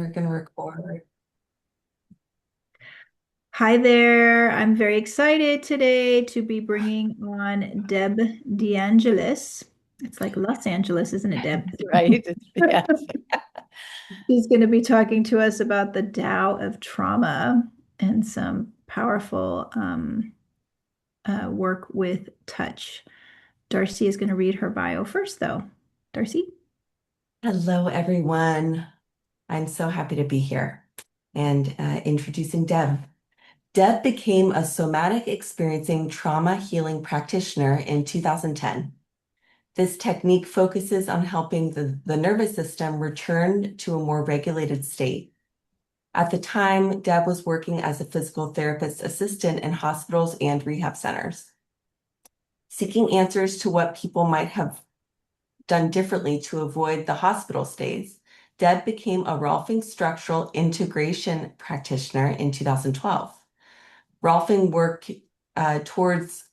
We're going to record. Hi there. I'm very excited today to be bringing on Deb DeAngeles. It's like Los Angeles, isn't it, Deb? Right? Yes. She's going to be talking to us about the Tao of Trauma and some powerful work with touch. Darcy is going to read her bio first, though. Darcy? Hello, everyone. I'm so happy to be here and introducing Deb. Deb became a somatic experiencing trauma healing practitioner in 2010. This technique focuses on helping the nervous system return to a more regulated state. At the time, Deb was working as a physical therapist assistant in hospitals and rehab centers. Seeking answers to what people might have done differently to avoid the hospital stays, Deb became a Rolfing structural integration practitioner in 2012. Rolfing work towards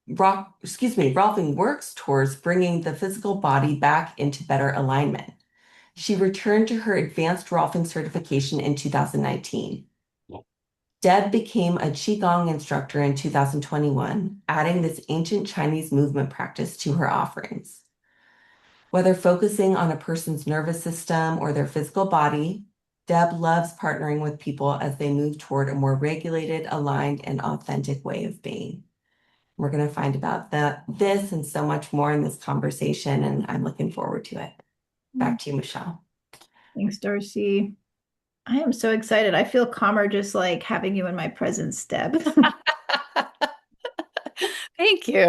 Rolfing works towards bringing the physical body back into better alignment. She returned to her advanced Rolfing certification in 2019. Deb became a Qi Gong instructor in 2021, adding this ancient Chinese movement practice to her offerings. Whether focusing on a person's nervous system or their physical body, Deb loves partnering with people as they move toward a more regulated, aligned, and authentic way of being. We're going to find about this and so much more in this conversation, and I'm looking forward to it. Back to you, Michelle. Thanks, Darcy. I am so excited. I feel calmer just like having you in my presence, Deb. Thank you.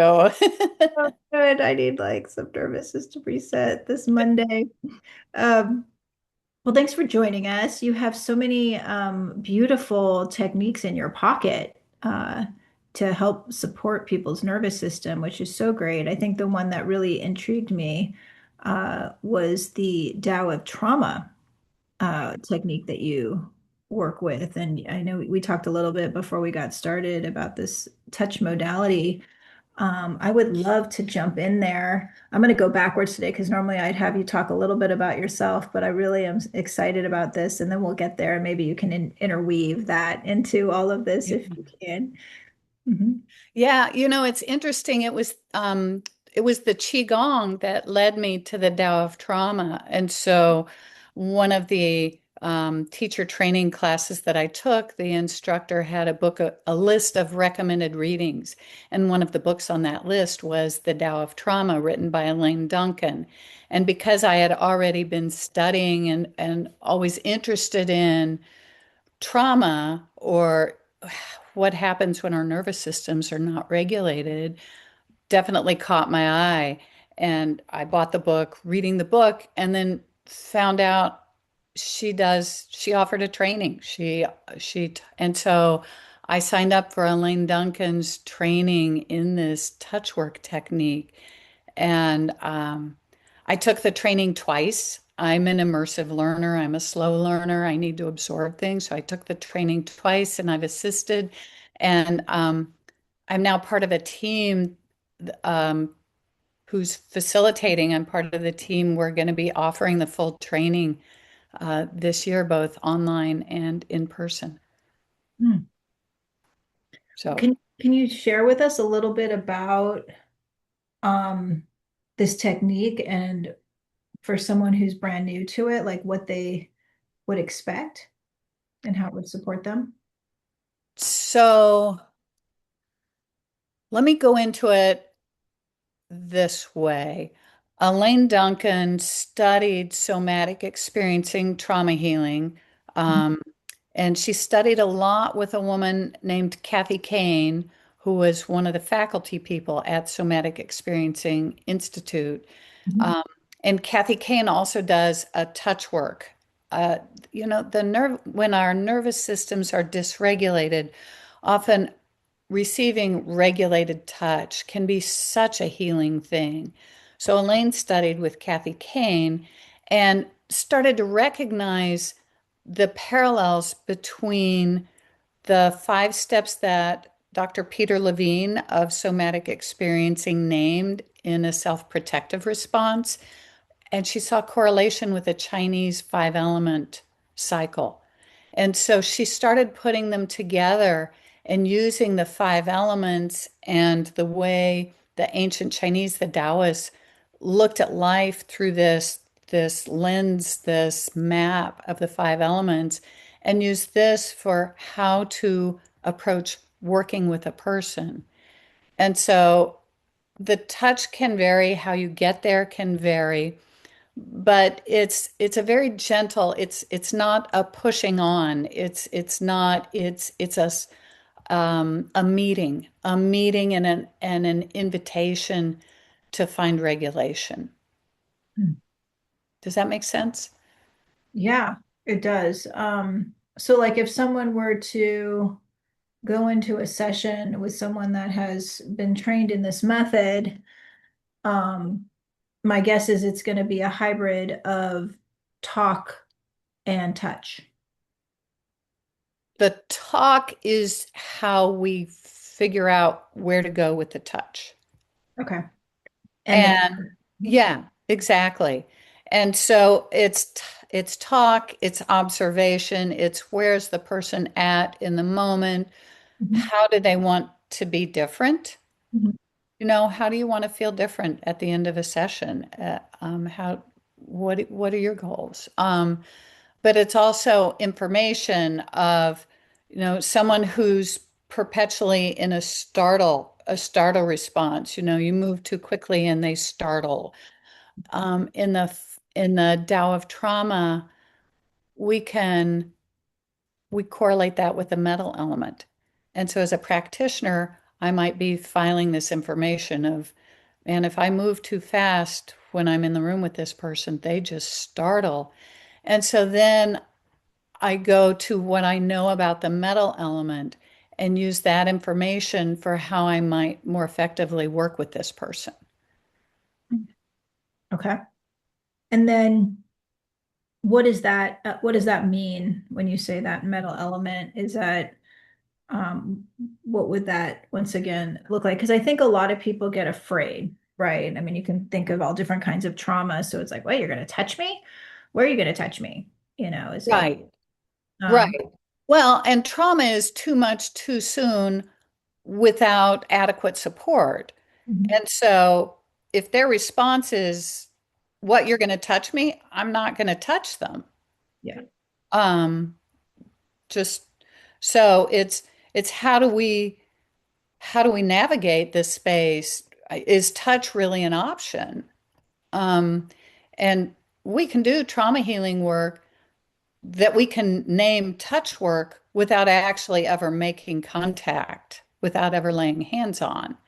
Oh, good. I need like some nervous system reset this Monday. Um, well, thanks for joining us. You have so many beautiful techniques in your pocket to help support people's nervous system, which is so great. I think the one that really intrigued me was the Tao of Trauma technique that you work with. And I know we talked a little bit before we got started about this touch modality. I would love to jump in there. I'm going to go backwards today because normally I'd have you talk a little bit about yourself, but I really am excited about this. And then we'll get there and maybe you can interweave that into all of this if you can. Mhm. Yeah, it's interesting. It was the Qi Gong that led me to the Tao of Trauma. And so one of the teacher training classes that I took, the instructor had a list of recommended readings. And one of the books on that list was The Tao of Trauma, written by Elaine Duncan. And because I had already been studying and always interested in trauma or what happens when our nervous systems are not regulated definitely caught my eye. And I bought the book, reading the book, and then found out she offered a training. And so I signed up for Elaine Duncan's training in this touch work technique. And I took the training twice. I'm an immersive learner. I'm a slow learner. I need to absorb things. So I took the training twice and I've assisted. And I'm now part of a team um, who's facilitating. I'm part of the team. We're going to be offering the full training this year, both online and in person. Hmm. So, Can you share with us a little bit about um, this technique and for someone who's brand new to it, like what they would expect and how it would support them? so let me go into it this way. Elaine Duncan studied somatic experiencing trauma healing, um, and she studied a lot with a woman named Kathy Kane, who was one of the faculty people at Somatic Experiencing Institute. Mhm. Um, and Kathy Kane also does a touch work. Uh, the nerve when our nervous systems are dysregulated, often receiving regulated touch can be such a healing thing. So Elaine studied with Kathy Kane and started to recognize the parallels between the 5 steps that Dr. Peter Levine of Somatic Experiencing named in a self-protective response. And she saw correlation with the Chinese 5 element cycle. And so she started putting them together and using the five elements and the way the ancient Chinese, the Taoists, looked at life through this lens, this map of the five elements, and used this for how to approach working with a person. And so the touch can vary, how you get there can vary, but it's a very gentle, it's not a pushing on. It's not, it's a meeting and an invitation to find regulation. Mm. Does that make sense? Yeah, it does. So like if someone were to go into a session with someone that has been trained in this method, um, my guess is it's going to be a hybrid of talk and touch. The talk is how we figure out where to go with the touch. Okay. And And then, yeah, exactly. And so it's talk, it's observation, it's where's the person at in the moment? mhm, How do they want to be different? mhm, You know, how do you want to feel different at the end of a session? What are your goals? But it's also information of, someone who's perpetually in a startle response. You move too quickly and they startle. In the Tao of Trauma, we can we correlate that with the metal element. And so as a practitioner, I might be filing this information of, man, if I move too fast when I'm in the room with this person, they just startle. And so then I go to what I know about the metal element and use that information for how I might more effectively work with this person. mhm. Okay. And then what does that mean when you say that metal element? Is that um, what would that once again look like? Because I think a lot of people get afraid, right? I mean, you can think of all different kinds of trauma. So it's like, wait, you're going to touch me? Where are you going to touch me? Is it, Right, right. um, Well, and trauma is too much too soon without adequate support. mhm, And so if their response is, what, you're going to touch me? I'm not going to touch them. yeah. Um, just so it's how do we navigate this space? Is touch really an option? Um, and we can do trauma healing work that we can name touch work without actually ever making contact, without ever laying hands on.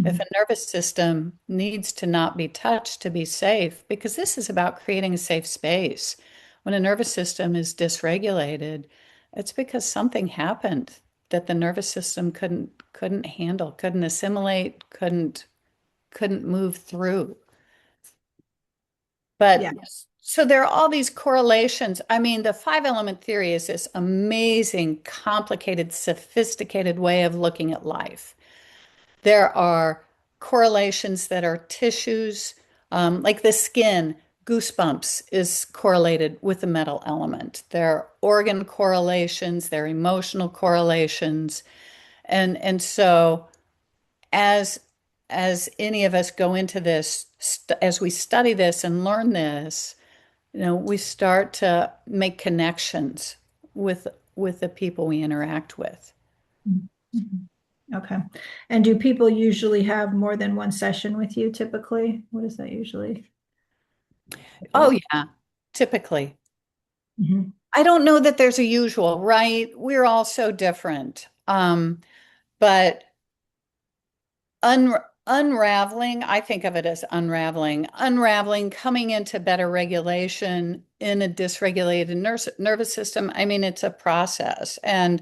If Mhm, a nervous system needs to not be touched to be safe, because this is about creating a safe space. When a nervous system is dysregulated, it's because something happened that the nervous system couldn't handle, couldn't assimilate, couldn't move through. But yeah. so there are all these correlations. I mean, the five element theory is this amazing, complicated, sophisticated way of looking at life. There are correlations that are tissues, like the skin, goosebumps is correlated with the metal element. There are organ correlations, there are emotional correlations. And so as as any of us go into this, as we study this and learn this, we start to make connections with with the people we interact with. Mhm, mhm. Okay. And do people usually have more than one session with you typically? What is that usually the Oh case? yeah, typically. Mhm, I don't know that there's a usual, right? We're all so different. But unraveling, I think of it as unraveling, coming into better regulation in a dysregulated nervous system. I mean, it's a process, and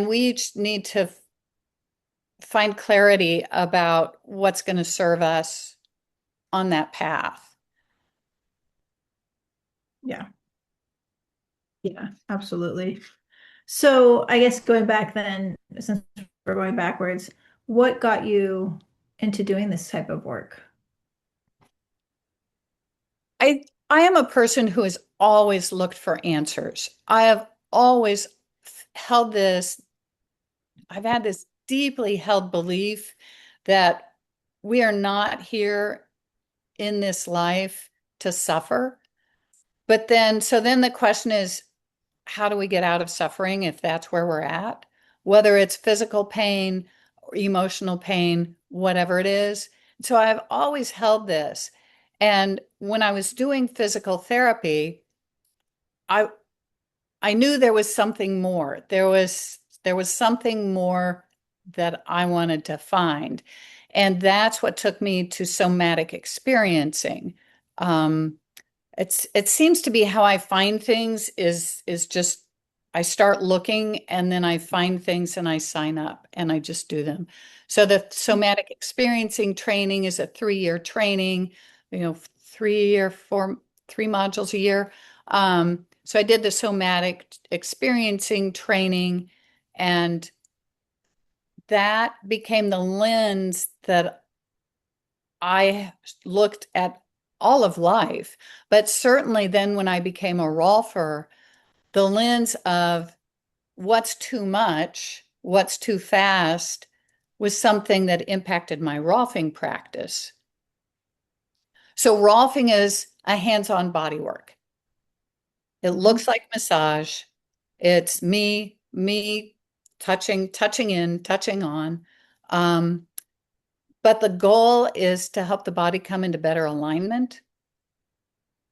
we each need to find clarity about what's going to serve us on that path. yeah. Yeah, absolutely. So I guess going back then, since we're going backwards, what got you into doing this type of work? I am a person who has always looked for answers. I have always held this, I've had this deeply held belief that we are not here in this life to suffer. But then, so then the question is, how do we get out of suffering if that's where we're at? Whether it's physical pain or emotional pain, whatever it is. So I've always held this. And when I was doing physical therapy, I I knew there was something more. There was something more that I wanted to find. And that's what took me to somatic experiencing. Um, it seems to be how I find things is just I start looking and then I find things and I sign up and I just do them. So the somatic experiencing training is a 3-year training, 3 modules a year. So I did the somatic experiencing training, and that became the lens that I looked at all of life. But certainly then when I became a rolfer, the lens of what's too much, what's too fast was something that impacted my rolfing practice. So rolfing is a hands-on body work. It Mhm. looks like massage. It's me touching in, touching on. Um, but the goal is to help the body come into better alignment.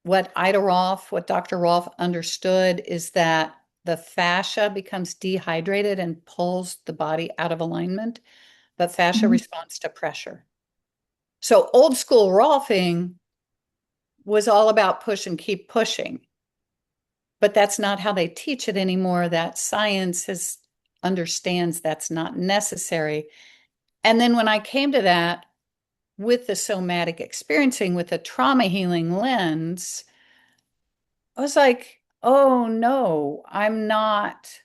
What Dr. Rolf understood is that the fascia becomes dehydrated and pulls the body out of alignment, but fascia Mhm. responds to pressure. So old school Rolfing was all about push and keep pushing, but that's not how they teach it anymore. That science has understands that's not necessary. And then when I came to that with the somatic experiencing with a trauma healing lens, I was like, oh no, I'm not.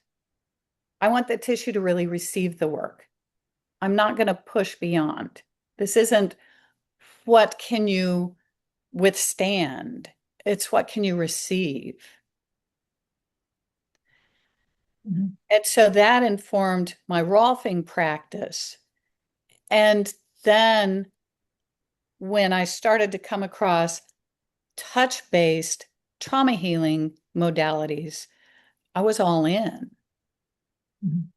I want the tissue to really receive the work. I'm not going to push beyond. This isn't what can you withstand, it's what can you receive. Mhm. And so that informed my Rolfing practice. And then when I started to come across touch based trauma healing modalities, I was all in. Mhm.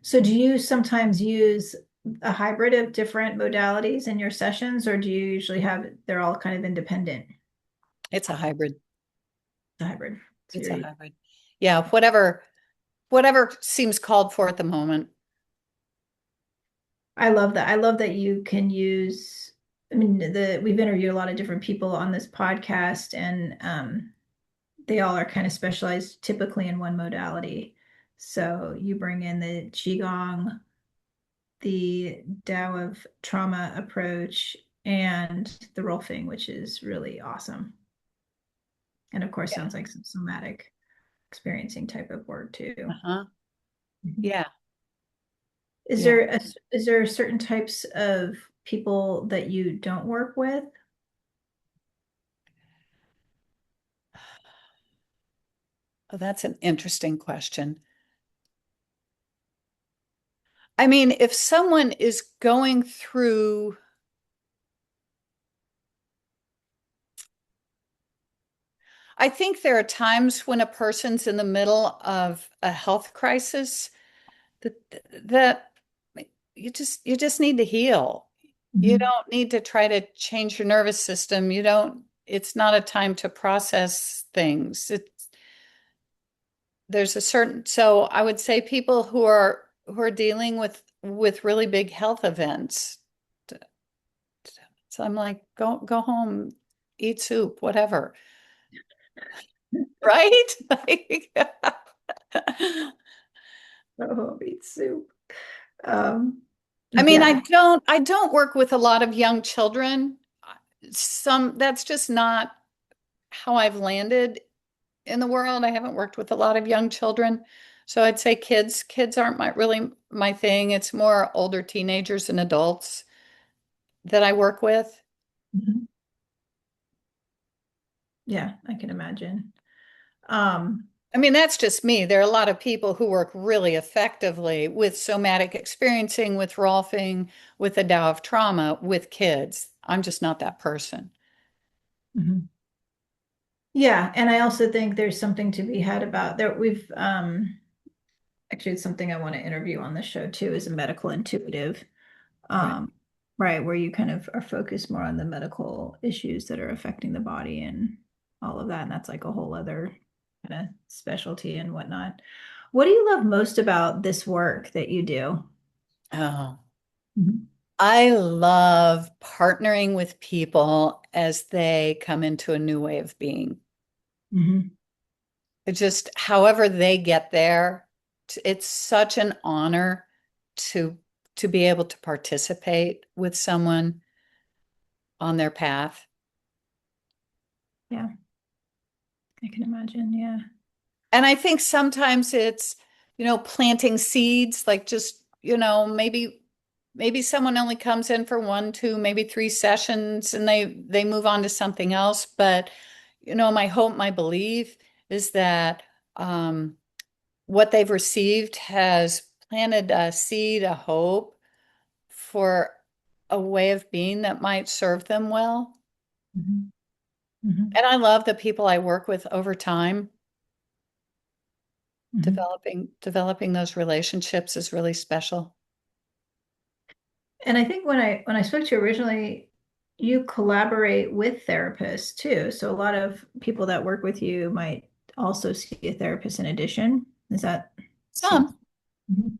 So do you sometimes use a hybrid of different modalities in your sessions, or do you usually have they're all kind of independent? It's a hybrid. The hybrid. So It's a you're, hybrid. Yeah, whatever seems called for at the moment. I love that. I love that you can use, I mean, we've interviewed a lot of different people on this podcast, and they all are kind of specialized typically in one modality. So you bring in the Qi Gong, the Tao of Trauma approach, and the Rolfing, which is really awesome. And of course, Yeah. sounds like some somatic experiencing type of work too. Uh-huh. Mhm. Yeah. Is Yeah. there is there certain types of people that you don't work with? Oh, that's an interesting question. I mean, if someone is going through, I think there are times when a person's in the middle of a health crisis that that you just need to heal. You Mhm. don't need to try to change your nervous system. You don't, it's not a time to process things. There's a certain, so I would say people who are dealing with really big health events. So I'm like, go home, eat soup, whatever. Right? Like, Oh, meat soup. Um, I mean, yeah. I don't work with a lot of young children. Some that's just not how I've landed in the world. I haven't worked with a lot of young children. So I'd say kids aren't really my thing. It's more older teenagers and adults that I work with. Mhm. Yeah, I can imagine. Um, I mean, that's just me. There are a lot of people who work really effectively with somatic experiencing, with Rolfing, with the Tao of Trauma, with kids. I'm just not that person. mhm. Yeah, and I also think there's something to be had about there. We've actually it's something I want to interview on the show too, is a medical intuitive. Right. Um, right, where you kind of are focused more on the medical issues that are affecting the body and all of that. And that's like a whole other kind of specialty and whatnot. What do you love most about this work that you do? Oh, Mhm. I love partnering with people as they come into a new way of being. Mhm. It just, however they get there, it's such an honor to to be able to participate with someone on their path. Yeah, I can imagine. Yeah. And I think sometimes it's, planting seeds, like just, maybe someone only comes in for one, two, maybe three sessions and they move on to something else. But, my hope, my belief is that what they've received has planted a seed, a hope for a way of being that might serve them well. Mhm. Mhm. And I love the people I work with over time. Mhm. Developing those relationships is really special. And I think when I spoke to you originally, you collaborate with therapists too. So a lot of people that work with you might also see a therapist in addition. Is that seems? Some, Mhm.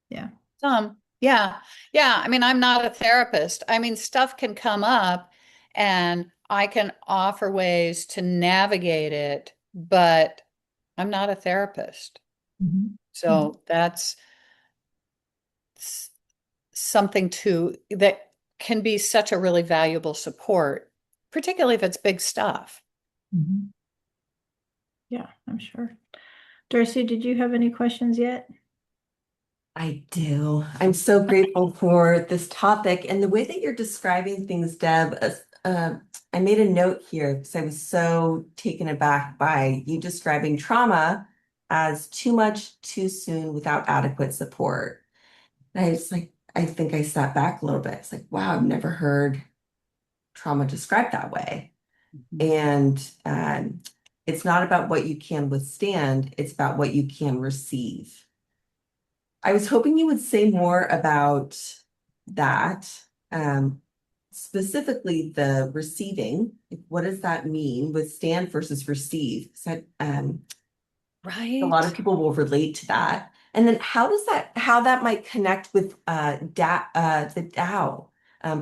Yeah. some, yeah, yeah. I mean, I'm not a therapist. I mean, stuff can come up and I can offer ways to navigate it, but I'm not a therapist. Mhm. Mhm. So that's s- something that can be such a really valuable support, particularly if it's big stuff. Mhm. Yeah, I'm sure. Darcy, did you have any questions yet? I do. I'm so grateful for this topic and the way that you're describing things, Deb. I made a note here because I was so taken aback by you describing trauma as too much too soon without adequate support. And I was like, I think I sat back a little bit. It's like, wow, I've never heard trauma described that way. Mhm. And it's not about what you can withstand, it's about what you can receive. I was hoping you would say more about that, um, specifically the receiving. Like, what does that mean? Withstand versus receive. So, a lot of Right. people will relate to that. And then how that might connect with the Tao,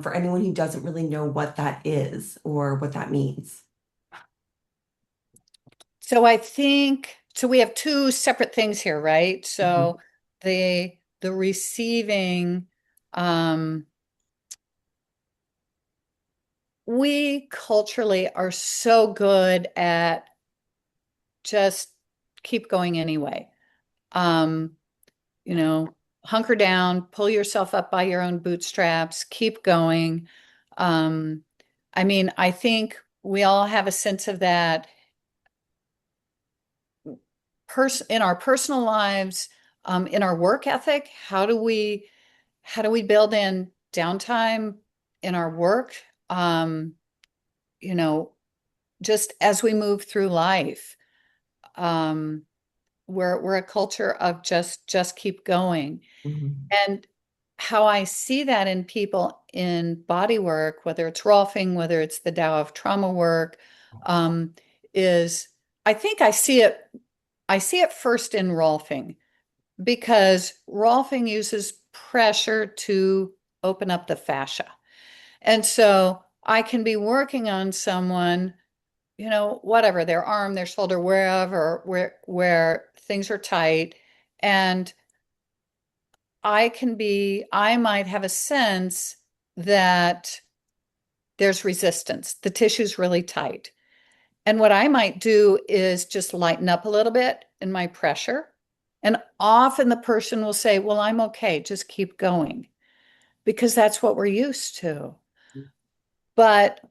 for anyone who doesn't really know what that is or what that means. So I think so we have two separate things here, right? Mhm. So the receiving, um, we culturally are so good at just keep going anyway. Um, you know, hunker down, pull yourself up by your own bootstraps, keep going. Um, I mean, I think we all have a sense of that in our personal lives, in our work ethic. How do we build in downtime in our work? Um, you know, just as we move through life, um, we're a culture of just keep going. Mhm. And how I see that in people in body work, whether it's Rolfing, whether it's the Tao of Trauma work, um, is I think I see it first in Rolfing because Rolfing uses pressure to open up the fascia. And so I can be working on someone, whatever, their arm, their shoulder, wherever, where things are tight. And I might have a sense that there's resistance. The tissue's really tight. And what I might do is just lighten up a little bit in my pressure. And often the person will say, well, I'm okay, just keep going, because that's what we're used to. but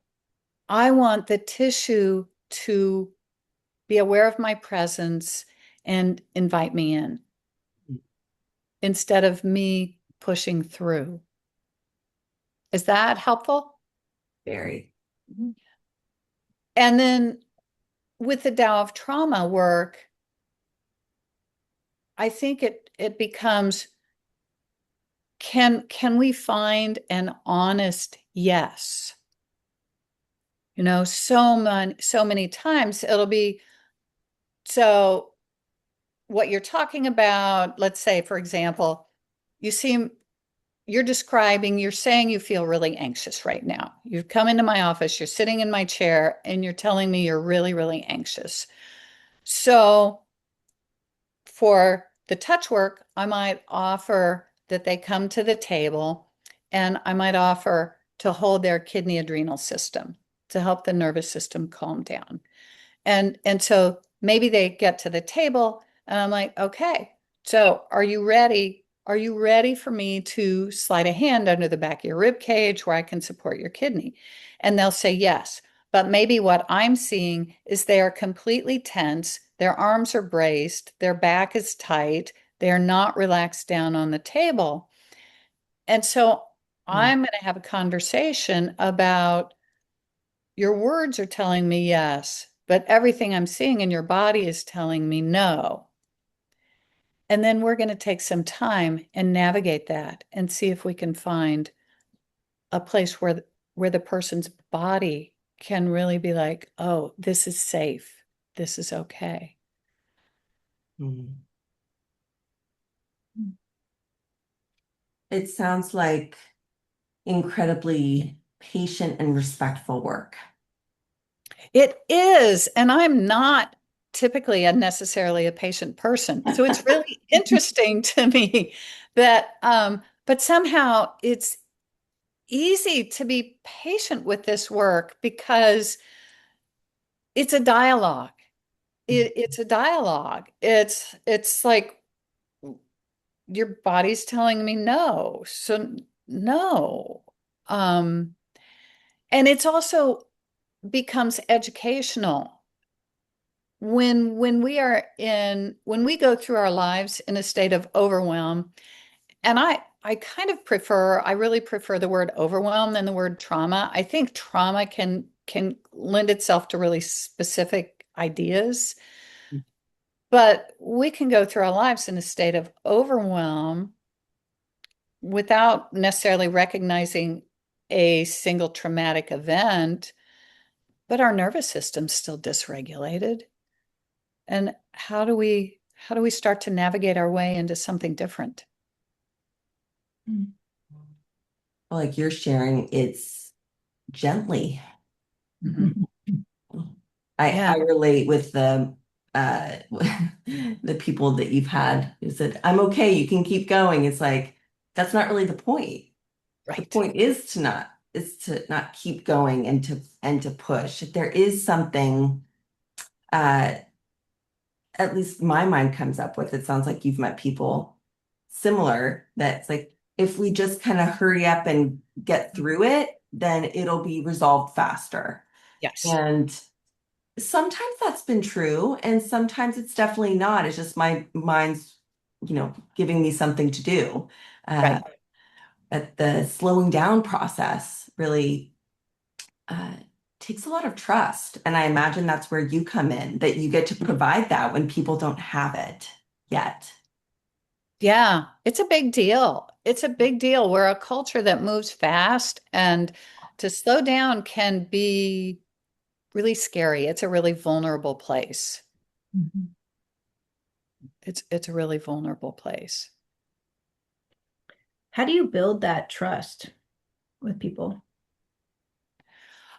I want the tissue to be aware of my presence and invite me in instead of me pushing through. Is that helpful? Very. And then with the Tao of Trauma work, I think it becomes, can we find an honest yes? You know, so many times it'll be, so what you're talking about, let's say, for example, you're saying you feel really anxious right now. You've come into my office, you're sitting in my chair, and you're telling me you're really, really anxious. So for the touch work, I might offer that they come to the table, and I might offer to hold their kidney adrenal system to help the nervous system calm down. And so maybe they get to the table and I'm like, okay, so are you ready? Are you ready for me to slide a hand under the back of your rib cage where I can support your kidney? And they'll say yes. But maybe what I'm seeing is they are completely tense, their arms are braced, their back is tight, they're not relaxed down on the table. And so I'm going to have a conversation about, your words are telling me yes, but everything I'm seeing in your body is telling me no. And then we're going to take some time and navigate that and see if we can find a place where the person's body can really be like, oh, this is safe. This is okay. Mm. It sounds like incredibly patient and respectful work. It is. And I'm not typically necessarily a patient person. So it's really interesting to me that, but somehow it's easy to be patient with this work because it's a dialogue. It's a dialogue. It's like your body's telling me no, so no. Um, and it's also becomes educational when we go through our lives in a state of overwhelm. And I kind of I really prefer the word overwhelm than the word trauma. I think trauma can lend itself to really specific ideas, but we can go through our lives in a state of overwhelm without necessarily recognizing a single traumatic event, but our nervous system's still dysregulated. And how do we start to navigate our way into something different? Like you're sharing, it's gently. Mhm. I Yeah, relate with uh the people that you've had who said, I'm okay, you can keep going. It's like that's not really the point. The right. point is to not keep going and to push. There is something uh at least my mind comes up with. It sounds like you've met people similar that's like if we just kind of hurry up and get through it, then it'll be resolved faster. Yes, And sometimes that's been true, and sometimes it's definitely not. It's just my mind's, giving me something to do. Uh, right. but the slowing down process really uh, takes a lot of trust. And I imagine that's where you come in, that you get to provide that when people don't have it yet. Yeah, it's a big deal. It's a big deal. We're a culture that moves fast, and to slow down can be really scary. It's a really vulnerable place. Mhm. It's a really vulnerable place. How do you build that trust with people?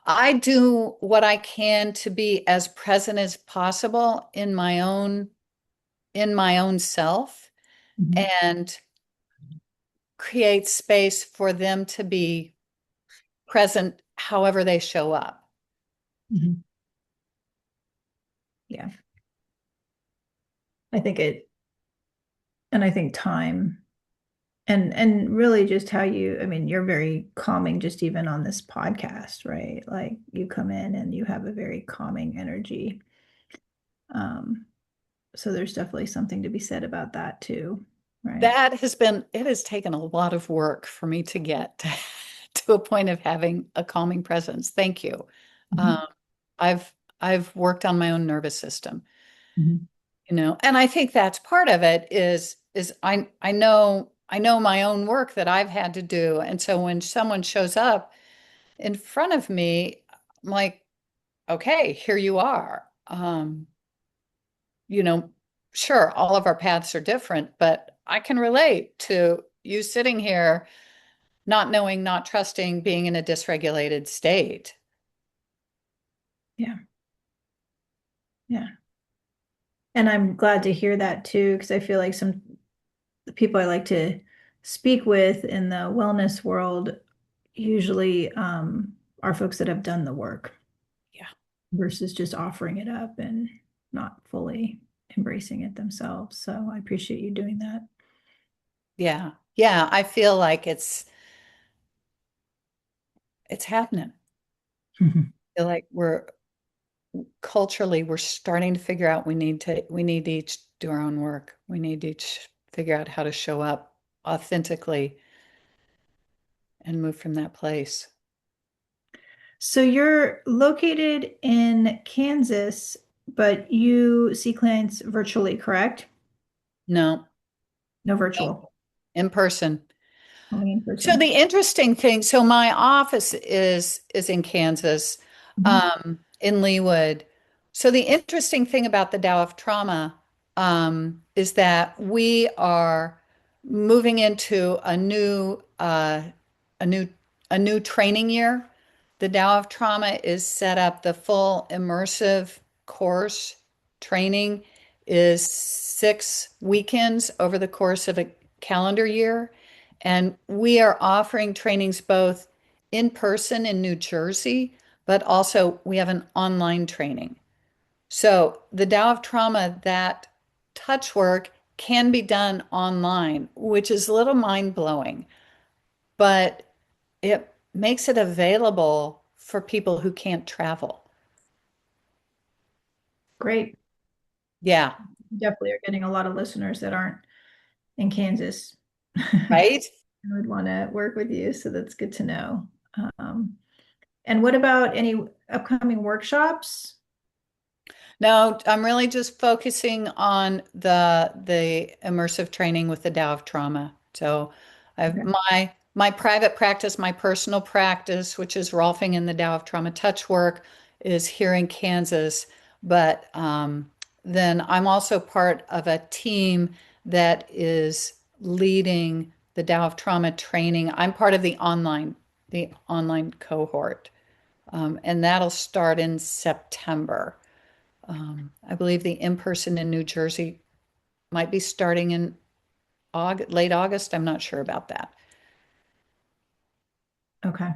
I do what I can to be as present as possible in my own self Mhm. and create space for them to be present however they show up. Mhm. Yeah, I think it, and I think time. And really just how you, I mean, you're very calming just even on this podcast, right? Like you come in and you have a very calming energy. Um, so there's definitely something to be said about that too, right? It has taken a lot of work for me to get to a point of having a calming presence. Thank you. Mhm. Um, I've worked on my own nervous system, Mhm. and I think that's part of it is I know my own work that I've had to do. And so when someone shows up in front of me, I'm like, okay, here you are. You know, sure, all of our paths are different, but I can relate to you sitting here not knowing, not trusting, being in a dysregulated state. Yeah, yeah. And I'm glad to hear that too, because I feel like some the people I like to speak with in the wellness world usually are folks that have done the work Yeah. versus just offering it up and not fully embracing it themselves. So I appreciate you doing that. Yeah. Yeah. I feel like it's happening. I feel like we're starting to figure out we need to each do our own work. We need to each figure out how to show up authentically and move from that place. So you're located in Kansas, but you see clients virtually, correct? No, No no, virtual, in person. only in So person. the interesting thing, so my office is in Kansas, Mhm. in Leawood. So the interesting thing about the Tao of Trauma, is that we are moving into a new, a new training year. The Tao of Trauma is set up. The full immersive course training is 6 weekends over the course of a calendar year. And we are offering trainings both in person in New Jersey, but also we have an online training. So the Tao of Trauma, that touch work can be done online, which is a little mind blowing, but it makes it available for people who can't travel. Great. Yeah, Definitely are getting a lot of listeners that aren't in Kansas. right? I would want to work with you, so that's good to know. Um, and what about any upcoming workshops? No, I'm really just focusing on the immersive training with the Tao of Trauma. So I've Okay. my private practice, my personal practice, which is Rolfing in the Tao of Trauma touch work, is here in Kansas. But then I'm also part of a team that is leading the Tao of Trauma training. I'm part of the online cohort, and that'll start in September. I believe the in-person in New Jersey might be starting in late August. I'm not sure about that. Okay.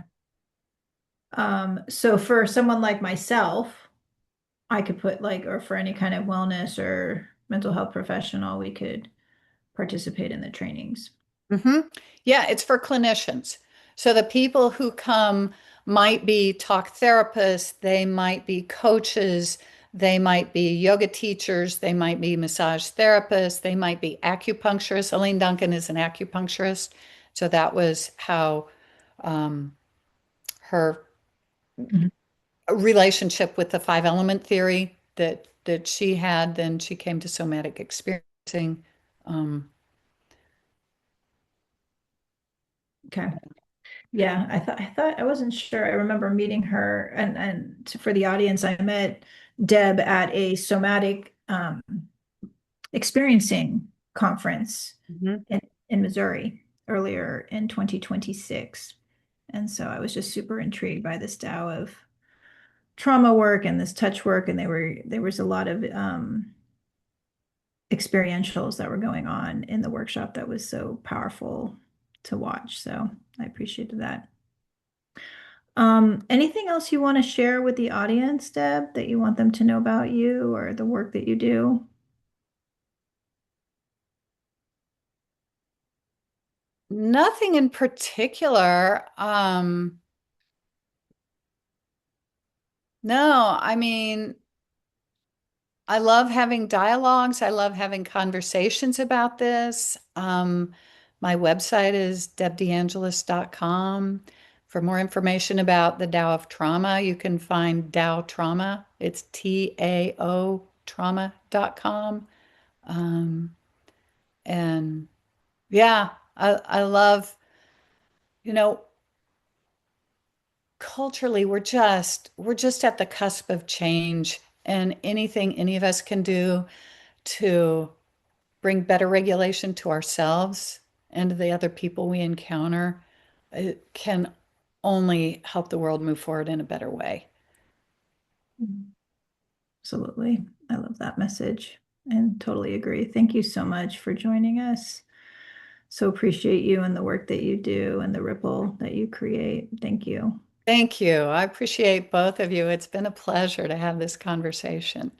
So for someone like myself, I could put like, or for any kind of wellness or mental health professional, we could participate in the trainings. hmm Yeah, it's for clinicians. So the people who come might be talk therapists, they might be coaches, they might be yoga teachers, they might be massage therapists, they might be acupuncturists. Elaine Duncan is an acupuncturist. So that was how um, her Mhm. relationship with the five element theory that she had. Then she came to somatic experiencing. Um, Okay. Yeah, I wasn't sure. I remember meeting her for the audience, I met Deb at a somatic experiencing conference mhm. in Missouri earlier in 2026. And so I was just super intrigued by this Tao of trauma work and this touch work, and there was a lot of experientials that were going on in the workshop that was so powerful to watch. So I appreciated that. Anything else you want to share with the audience, Deb, that you want them to know about you or the work that you do? Nothing in particular. No, I mean, I love having dialogues. I love having conversations about this. My website is debdeangeles.com. For more information about the Tao of Trauma, you can find Tao Trauma. It's Tao trauma.com. Um, and yeah, I love, you know, culturally we're just at the cusp of change, and anything any of us can do to bring better regulation to ourselves and to the other people we encounter, it can only help the world move forward in a better way. Absolutely. I love that message and totally agree. Thank you so much for joining us. So appreciate you and the work that you do and the ripple that you create. Thank you. Thank you. I appreciate both of you. It's been a pleasure to have this conversation.